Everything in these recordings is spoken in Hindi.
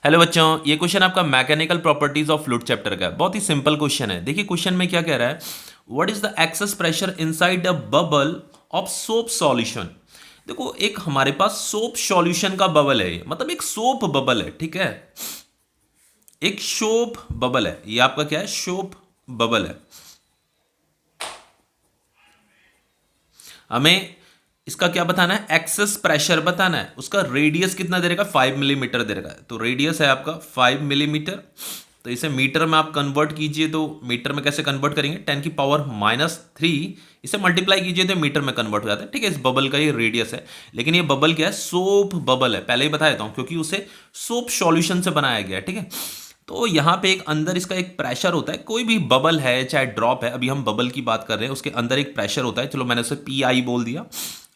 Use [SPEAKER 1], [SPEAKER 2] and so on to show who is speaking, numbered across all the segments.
[SPEAKER 1] हेलो बच्चों, ये क्वेश्चन आपका mechanical properties of fluid chapter का है। बहुत ही सिंपल क्वेश्चन है। देखिए क्वेश्चन में क्या कह रहा है, what is the excess pressure inside a bubble of soap solution. देखो एक हमारे पास सोप सॉल्यूशन का बबल है, मतलब एक सोप बबल है, ठीक है। एक सोप बबल है, ये आपका क्या है, सोप बबल है। हमें इसका क्या बताना है, एक्सेस प्रेशर बताना है। उसका रेडियस कितना दे रखा है, 5 मिलीमीटर दे रखा है। तो रेडियस है आपका 5 मिलीमीटर। तो इसे मीटर में आप कन्वर्ट कीजिए, तो मीटर में कैसे कन्वर्ट करेंगे, 10⁻³ इसे मल्टीप्लाई कीजिए तो मीटर में कन्वर्ट हो जाता है, ठीक है। इस बबल का ये रेडियस है, लेकिन ये बबल क्या है, सोप बबल है। पहले ही बता देता हूं, क्योंकि उसे सोप सॉल्यूशन से बनाया गया है, ठीक है। तो यहाँ पे एक अंदर इसका एक प्रेशर होता है। कोई भी बबल है चाहे ड्रॉप है, अभी हम बबल की बात कर रहे हैं, उसके अंदर एक प्रेशर होता है। चलो मैंने उसे पी आई बोल दिया।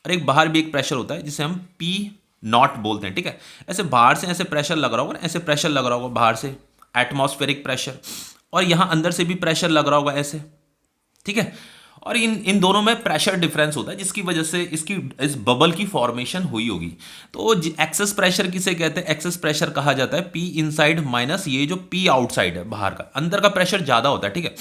[SPEAKER 1] और एक बाहर भी एक प्रेशर होता है जिसे हम पी नॉट बोलते हैं, ठीक है। ऐसे बाहर से ऐसे प्रेशर लग रहा होगा ना, ऐसे प्रेशर लग रहा होगा बाहर से, एटमॉस्फेरिक प्रेशर। और यहाँ अंदर से भी प्रेशर लग रहा होगा ऐसे, ठीक है। और इन इन दोनों में प्रेशर डिफरेंस होता है, जिसकी वजह से इसकी इस बबल की फॉर्मेशन हुई होगी। तो एक्सेस प्रेशर किसे कहते हैं, एक्सेस प्रेशर कहा जाता है पी इनसाइड माइनस ये जो पी आउटसाइड है बाहर का। अंदर का प्रेशर ज्यादा होता है, ठीक है।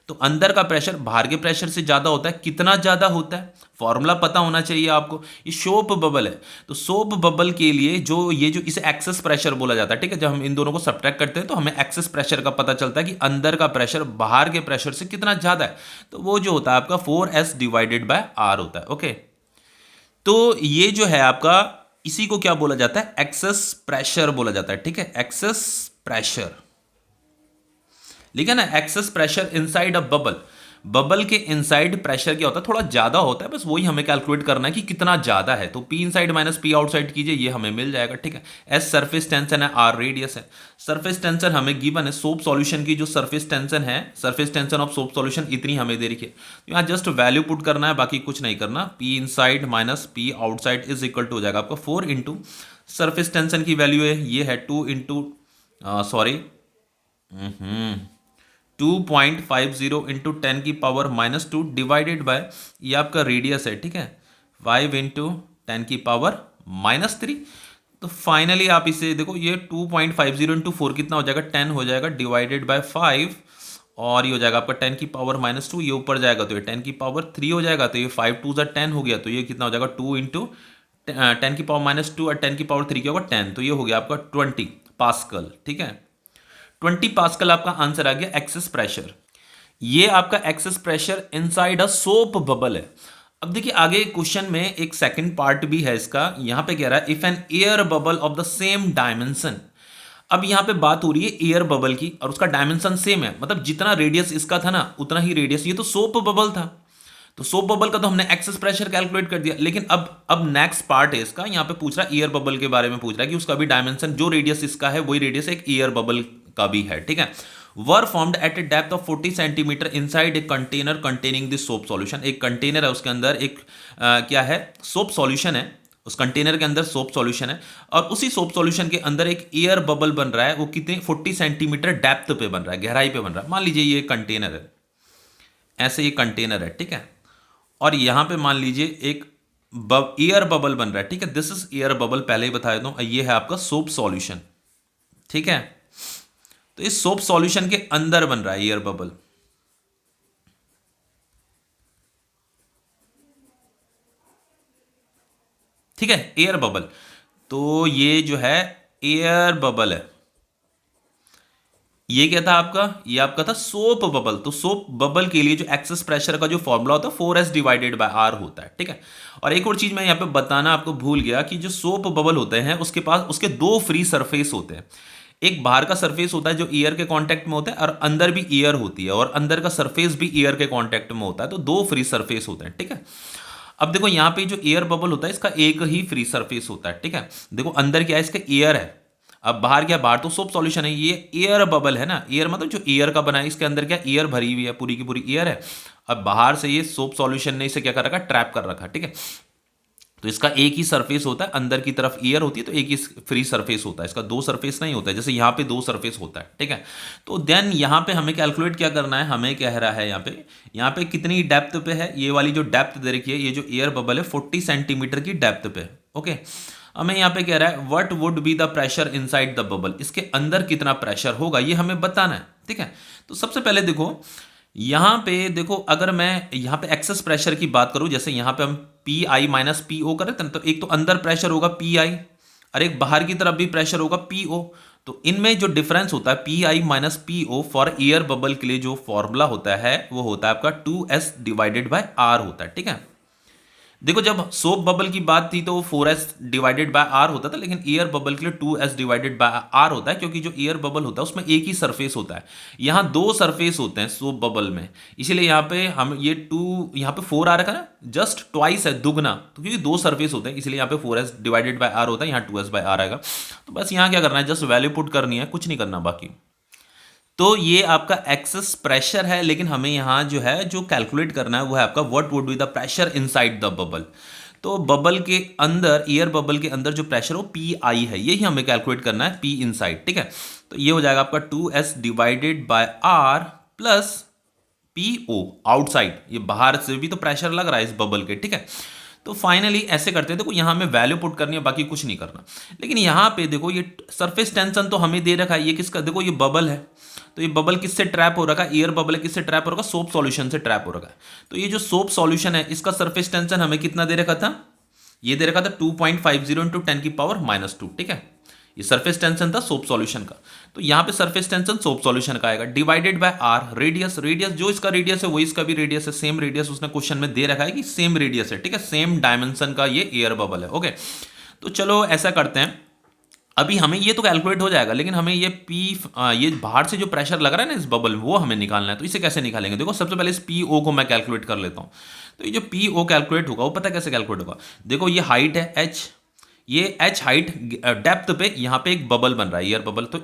[SPEAKER 1] तो अंदर का प्रेशर बाहर के प्रेशर से ज्यादा होता है। कितना ज्यादा होता है, फॉर्मूला पता होना चाहिए आपको। ये सोप बबल है, तो सोप बबल के लिए जो ये जो इसे एक्सेस प्रेशर बोला जाता है, ठीक है। जब हम इन दोनों को सब्ट्रैक्ट करते हैं तो हमें एक्सेस प्रेशर का पता चलता है कि अंदर का प्रेशर बाहर के प्रेशर से कितना ज्यादा है। तो वो जो होता है आपका 4S/R होता है, ओके। तो ये जो है आपका, इसी को क्या बोला जाता है, एक्सेस प्रेशर बोला जाता है, ठीक है। एक्सेस प्रेशर लिखा ना, excess pressure inside a bubble. Bubble के इनसाइड प्रेशर क्या होता है, थोड़ा ज्यादा होता है। बस वही हमें कैलकुलेट करना है कि कितना ज्यादा है। तो P inside minus P outside कीजिए, ये हमें मिल जाएगा, ठीक है। एस सरफेस टेंशन है, आर रेडियस है। सरफेस टेंशन हमें गिवन है, सोप सॉल्यूशन की जो सरफेस टेंशन है, surface tension of soap solution इतनी हमें दे रखी है। तो यहाँ जस्ट वैल्यू पुट करना है, बाकी कुछ नहीं करना। P inside minus P outside is equal to हो जाएगा आपका 4 इंटू सरफेस टेंशन की वैल्यू है, ये है 2 into sorry 2.50 into 10⁻⁻² divided by ये आपका रेडियस है, ठीक है। 5 इंटू 10⁻⁻3। तो फाइनली आप इसे देखो, ये 2.50 इंटू 4 कितना हो जाएगा, 10 हो जाएगा, डिवाइडेड बाय 5। और ये हो जाएगा आपका 10⁻⁻2, ये ऊपर जाएगा तो ये 10⁻³ हो जाएगा। तो ये 5 2 10 हो गया, तो ये कितना हो जाएगा, 2 इंटू 10⁻⁻2 और 10⁻³ क्या होगा, 10। तो ये हो गया आपका 20 पास्कल, ठीक है। 20 पास्कल आपका आंसर आ गया एक्सेस प्रेशर। ये आपका excess pressure inside a soap bubble है। अब देखिए आगे क्वेश्चन में एक सेकंड पार्ट भी है इसका। यहां पे कह रहा है if an air bubble of the same dimension. अब यहां पे बात हो रही है एयर बबल की, और उसका डायमेंशन सेम है, मतलब जितना रेडियस इसका था ना उतना ही रेडियस, ये तो सोप बबल था। तो सोप बबल का तो हमने एक्सेस प्रेशर कैलकुलेट कर दिया। लेकिन अब नेक्स्ट पार्ट है इसका, यहाँ पे पूछ रहा है एयर बबल के बारे में, पूछ रहा है कि उसका भी डायमेंशन, जो रेडियस इसका है वही रेडियस एक एयर बबल का भी है, ठीक है। Were formed at A depth of 40 centimetre inside a container containing this soap solution. एक कंटेनर है, उसके अंदर एक क्या है, सोप सॉल्यूशन है। उस कंटेनर के अंदर सोप सॉल्यूशन है, और उसी सोप सॉल्यूशन के अंदर एक एयर बबल बन रहा है। वो कितने, 40 सेंटीमीटर डेप्थ पे बन रहा है, गहराई पे बन रहा है। मान लीजिए ये कंटेनर है, ऐसे ये कंटेनर है, ठीक है। और यहां पे मान लीजिए एक एयर बबल बन रहा है, ठीक है। दिस इज एयर बबल, पहले ही बताया दूं, ये है आपका सोप सॉल्यूशन, ठीक है। तो इस सोप सॉल्यूशन के अंदर बन रहा है एयर बबल, ठीक है, एयर बबल। तो ये जो है एयर बबल है। ये क्या था आपका, ये आपका था सोप बबल। तो सोप बबल के लिए जो एक्सेस प्रेशर का जो फॉर्मूला होता है 4S/R होता है, ठीक है। और एक और चीज मैं यहाँ पे बताना आपको भूल गया कि जो सोप बबल होते हैं उसके पास उसके दो फ्री सरफेस होते हैं। एक बाहर का सरफेस होता है जो एयर के कांटेक्ट में होता है, और अंदर भी एयर होती है, और अंदर का सरफेस भी एयर के कांटेक्ट में होता है। तो दो फ्री सरफेस होते हैं, ठीक है। अब देखो यहाँ पे जो एयर बबल होता है इसका एक ही फ्री सरफेस होता है, ठीक है। देखो अंदर क्या है, इसका एयर है। अब बाहर क्या, बाहर तो सोप सॉल्यूशन है, ये एयर बबल है ना। एयर मतलब जो एयर का बना है, इसके अंदर क्या एयर भरी हुई है, पूरी की पूरी एयर है। अब बाहर से ये सोप सॉल्यूशन ने इसे क्या कर रखा, ट्रैप कर रखा, ठीक है। तो इसका एक ही सरफेस होता है, अंदर की तरफ एयर होती है, तो एक ही फ्री सरफेस होता है। इसका दो सरफेस नहीं होता है, जैसे यहाँ पे दो सरफेस होता है, ठीक है। तो देन यहाँ पे हमें कैलकुलेट क्या करना है, हमें कह रहा है यहाँ पे कितनी डेप्थ पे है। ये वाली जो डेप्थ दे रखी है, ये जो एयर बबल है 40 सेंटीमीटर की डेप्थ पे, ओके। हमें यहाँ पे कह रहा है what would be the pressure inside the bubble, इसके अंदर कितना प्रेशर होगा ये हमें बताना है, ठीक है। तो सबसे पहले देखो यहाँ पे देखो, अगर मैं यहाँ पे एक्सेस प्रेशर की बात करूँ, जैसे यहाँ पे हम P I minus P O करें तो एक तो अंदर प्रेशर होगा पी आई और एक बाहर की तरफ भी प्रेशर होगा पी ओ। तो इनमें जो डिफरेंस होता है P I minus P O for air bubble के लिए जो फॉर्मूला होता है वो होता है आपका 2s डिवाइडेड बाय आर होता है, ठीक है। देखो जब सोप बबल की बात थी तो वो 4s डिवाइडेड बाय आर होता था, लेकिन एयर बबल के लिए 2s डिवाइडेड बाय आर होता है, क्योंकि जो एयर बबल होता है उसमें एक ही सरफेस होता है। यहाँ दो सरफेस होते हैं सोप बबल में, इसीलिए यहाँ पे हम ये 2 यहाँ पे 4 आ रखा है ना, जस्ट ट्वाइस है, दुगना, तो क्योंकि दो सरफेस होते हैं इसलिए यहाँ पे 4s डिवाइडेड बाय आर होता है, यहाँ 2s बाय आर आएगा। तो बस यहाँ क्या करना है, जस्ट वैल्यू पुट करनी है, कुछ नहीं करना बाकी। तो ये आपका एक्सेस प्रेशर है, लेकिन हमें यहाँ जो है जो कैलकुलेट करना है वो है आपका what would be the pressure inside the bubble. तो बबल के अंदर, एयर बबल के अंदर जो प्रेशर हो पी आई है, यही हमें कैलकुलेट करना है पी इनसाइड, ठीक है। तो ये हो जाएगा आपका 2s divided by R plus P O outside, ये बाहर से भी तो प्रेशर लग रहा है इस बबल के, ठीक है। तो फाइनली ऐसे करते हैं, देखो यहाँ हमें वैल्यू पुट करनी है, बाकी कुछ नहीं करना। लेकिन यहाँ पे देखो ये सरफेस टेंशन तो हमें दे रखा है, ये किसका, देखो ये बबल है, तो ये बबल किससे ट्रैप हो रखा है, एयर बबल है, किससे ट्रैप हो रखा है, सोप सॉल्यूशन से ट्रैप हो रखा है। तो ये जो सोप सॉल्यूशन है इसका सरफेस टेंशन हमें कितना दे रखा था, ये दे रखा था 2.50 इंटू 10⁻², ठीक है। ये सरफेस टेंशन था सोप सॉल्यूशन का, तो यहाँ पे सरफेस टेंशन सोप सॉल्यूशन का आएगा divided by R, radius, radius जो इसका रेडियस है वही इसका भी रेडियस है, सेम रेडियस उसने क्वेश्चन में दे रखा है कि सेम रेडियस है, ठीक है, सेम डायमेंशन का ये एयर बबल है, ओके। तो चलो ऐसा करते हैं, अभी हमें ये तो कैलकुलेट हो जाएगा, लेकिन हमें ये ये बाहर से जो प्रेशर लग रहा है ना इस बबल में वो हमें निकालना है। तो इसे कैसे निकालेंगे, देखो सबसे पहले इस पी ओ को मैं कैलकुलेट कर लेता हूँ। तो ये जो पी ओ कैलकुलेट होगा वो पता कैसे कैलकुलेट होगा, देखो ये हाइट है एच, ये एच हाइट डेप्थ पे यहाँ पे एक बबल बन रहा है एयर बबल। तो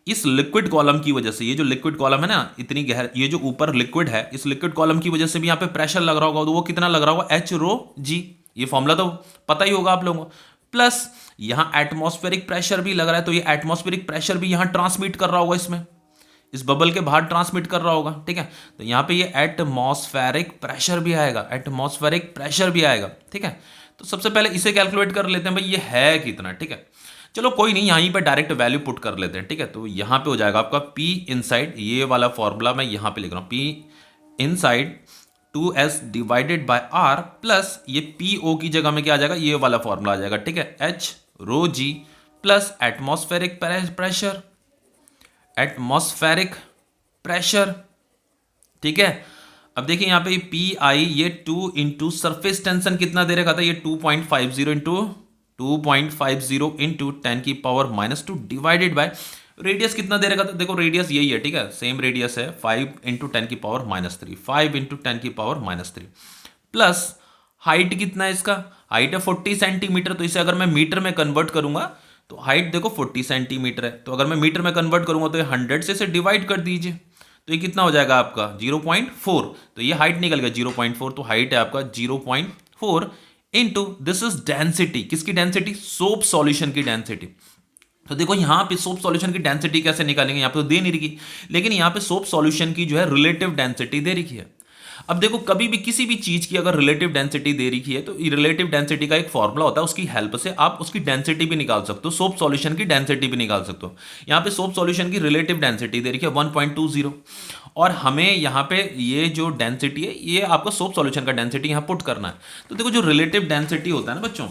[SPEAKER 1] इस लिक्विड कॉलम की वजह से, ये जो लिक्विड कॉलम है ना इतनी गहर, ये जो ऊपर लिक्विड है इस लिक्विड कॉलम की वजह से भी यहाँ पे प्रेशर लग रहा होगा, तो वो कितना लग रहा होगा, एच रो जी, ये फॉर्मूला तो पता ही होगा आप लोगों को। प्लस यहाँ एटमॉस्फेरिक प्रेशर भी लग रहा है, तो ये एटमॉस्फेरिक प्रेशर भी यहाँ ट्रांसमिट कर रहा होगा, इसमें इस बबल के बाहर ट्रांसमिट कर रहा होगा, ठीक है। तो यहाँ पे ये एटमॉस्फेरिक प्रेशर भी आएगा, एटमॉस्फेरिक प्रेशर भी आएगा, ठीक है। तो सबसे पहले इसे कैलकुलेट कर लेते हैं भाई, ये है कितना, ठीक है। चलो कोई नहीं, यहीं पे डायरेक्ट वैल्यू पुट कर लेते हैं, ठीक है। तो यहाँ पे हो जाएगा आपका P इनसाइड, ये वाला फॉर्मूला मैं यहाँ पे लिख रहा हूँ, P inside 2s divided bye r plus ये PO की जगह में क्या आ जाएगा, ये वाला फॉर्मूला आ जाएगा, ठीक है, H rho g plus atmospheric pressure, atmospheric pressure, ठीक है। अब देखिए यहाँ पे पी आई ये 2 इंटू सरफेस टेंशन कितना दे रखा था, ये 2.50 into 2.50 into 10⁻² divided by radius कितना दे रखा था, देखो रेडियस यही है, ठीक है, सेम रेडियस है 5 इंटू 10⁻³ 5 इंटू 10⁻³ प्लस हाइट कितना है इसका, हाइट है 40 सेंटीमीटर। तो इसे अगर मैं मीटर में कन्वर्ट करूंगा तो हाइट देखो 40 सेंटीमीटर है, तो अगर मैं मीटर में कन्वर्ट करूंगा तो ये 100 से इसे डिवाइड कर दीजिए, तो ये कितना हो जाएगा आपका 0.4। तो ये हाइट निकल गया 0.4, तो हाइट है आपका 0.4 इंटू दिस इज डेंसिटी, किसकी डेंसिटी, सोप सॉल्यूशन की डेंसिटी। तो देखो यहाँ पे सोप सॉल्यूशन की डेंसिटी कैसे निकालेंगे, यहाँ पे तो दे नहीं रखी, लेकिन यहाँ पे सोप सॉल्यूशन की जो है रिलेटिव डेंसिटी दे रखी है। अब देखो कभी भी किसी भी चीज की अगर रिलेटिव डेंसिटी दे रखी है तो रिलेटिव डेंसिटी का एक फॉर्मूला होता है, उसकी हेल्प से आप उसकी डेंसिटी भी निकाल सकते हो, सोप सॉल्यूशन की डेंसिटी भी निकाल सकते हो। यहाँ पे सोप सॉल्यूशन की रिलेटिव डेंसिटी दे रखी है 1.20, और हमें यहाँ पे ये जो डेंसिटी है ये आपका सोप सॉल्यूशन का डेंसिटी यहाँ पुट करना है। तो देखो जो रिलेटिव डेंसिटी होता है ना बच्चों,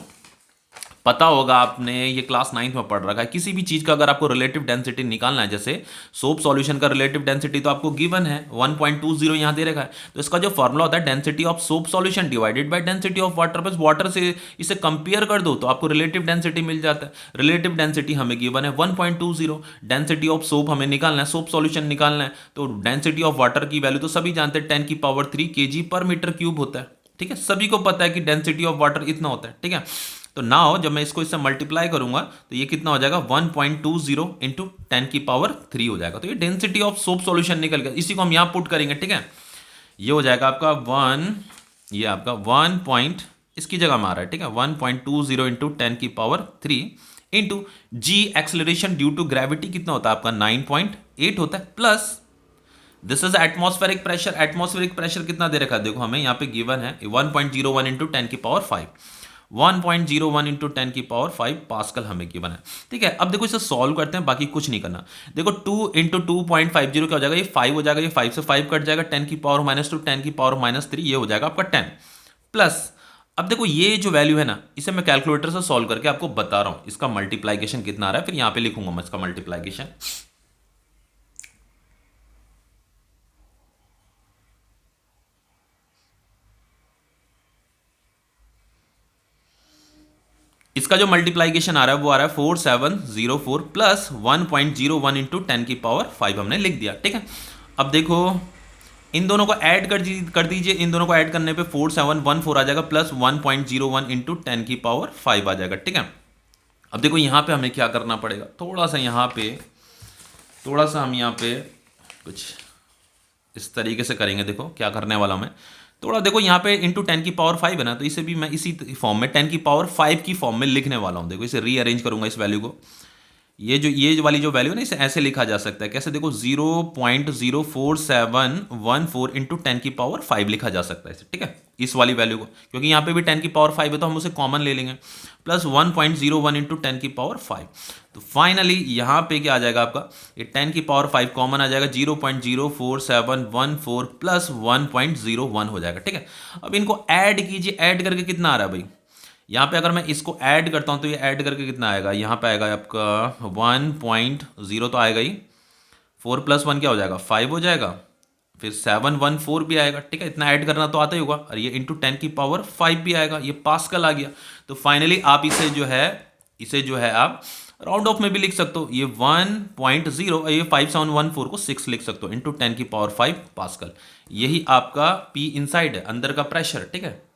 [SPEAKER 1] पता होगा आपने ये क्लास 9th में पढ़ रखा है, किसी भी चीज का अगर आपको रिलेटिव डेंसिटी निकालना है, जैसे सोप सॉल्यूशन का रिलेटिव डेंसिटी तो आपको गिवन है 1.20 यहाँ दे रखा है, तो इसका जो फॉर्मूला होता है density of soap solution divided by density of water, बस वाटर से इसे कंपेयर कर दो तो आपको रिलेटिव डेंसिटी मिल जाता है। रिलेटिव डेंसिटी हमें गिवन है 1.20, डेंसिटी ऑफ सोप हमें निकालना है, सोप सॉल्यूशन निकालना है, तो डेंसिटी ऑफ वाटर की वैल्यू तो सभी जानते हैं 10⁻³ kg/m³ होता है, ठीक है, सभी को पता है कि डेंसिटी ऑफ वाटर इतना होता है, ठीक है। तो नाउ जब मैं इसको इससे मल्टीप्लाई करूंगा तो ये कितना हो जाएगा 1.20 इंटू 10⁻³ हो जाएगा। तो ये डेंसिटी ऑफ सोप सॉल्यूशन निकल गया, इसी को हम यहाँ पुट करेंगे, ठीक है। ये हो जाएगा आपका 1, ये आपका 1 इसकी जगह में आ रहा है, ठीक है, 1.20 into 10⁻³ into g acceleration due to gravity कितना होता है आपका 9.8 होता है, plus this is atmospheric pressure. Atmospheric pressure कितना दे रखा है, देखो हमें यहाँ पे गिवन है 1.01 इंटू 10⁻⁵, 1.01 इंटू 10 की पावर 5 पास्कल हमें गिवन है। ठीक है, अब देखो इसे सॉल्व करते हैं, बाकी कुछ नहीं करना। देखो 2 इंटू 2.50 क्या हो जाएगा, ये 5 हो जाएगा, ये 5 से 5 कट जाएगा, 10 की पावर -2, 10 की पावर -3, ये हो जाएगा आपका 10 प्लस। अब देखो ये जो वैल्यू है ना, इसे मैं कैलकुलेटर से सॉल्व करके आपको बता रहा हूं इसका मल्टीप्लाइकेशन कितना आ रहा है, फिर यहां पे लिखूंगा मैं इसका मल्टीप्लाइकेशन। इसका जो मल्टीप्लाइकेशन आ रहा है वो आ रहा है 4704 प्लस 1.01 इंटू 10 की पावर 5 हमने लिख दिया। ठीक है, अब देखो इन दोनों को ऐड कर दीजिए, इन दोनों को ऐड करने पे 4714 आ जाएगा प्लस 1.01 इंटू 10 की पावर 5 आ जाएगा। ठीक है, अब देखो यहाँ पे हमें क्या करना पड़ेगा, थोड़ा सा हम यहाँ पे कुछ इस तरीके से करेंगे। देखो क्या करने वाला मैं, थोड़ा देखो यहाँ पे इंटू 10 की पावर 5 है ना, तो इसे भी मैं इसी फॉर्म में 10 की पावर 5 की फॉर्म में लिखने वाला हूँ। देखो इसे रीअरेंज करूंगा इस वैल्यू को, ये वाली जो वैल्यू है ना, इसे ऐसे लिखा जा सकता है। कैसे, देखो 0.04714 इंटू 10 की पावर 5 लिखा जा सकता है इसे। ठीक है, इस वाली वैल्यू को, क्योंकि यहाँ पे भी 10 की पावर 5 है तो हम उसे कॉमन ले लेंगे, प्लस 1.01 इंटू 10 की पावर 5। तो फाइनली यहाँ पे क्या आ जाएगा आपका, ये 10 की पावर 5 कॉमन आ जाएगा, 0.04714 प्लस 1.01 हो जाएगा। ठीक है, अब इनको ऐड कीजिए, ऐड करके कितना आ रहा है भाई, यहाँ पे अगर मैं इसको ऐड करता हूँ तो ये ऐड करके कितना आएगा, यहाँ पे आएगा आपका 1.0 तो आएगा ही, 4 प्लस 1 क्या हो जाएगा, 5 हो जाएगा, फिर 714 भी आएगा। ठीक है, इतना ऐड करना तो आता ही होगा, और ये इंटू 10 की पावर 5 भी आएगा, ये पास्कल आ गया। तो फाइनली आप इसे जो है आप राउंड ऑफ में भी लिख सकते हो, ये 1.0, ये 5714 को 6 लिख सकते हो, इंटू 10 की पावर 5 पास्कल। यही आपका पी इनसाइड है, अंदर का प्रेशर। ठीक है।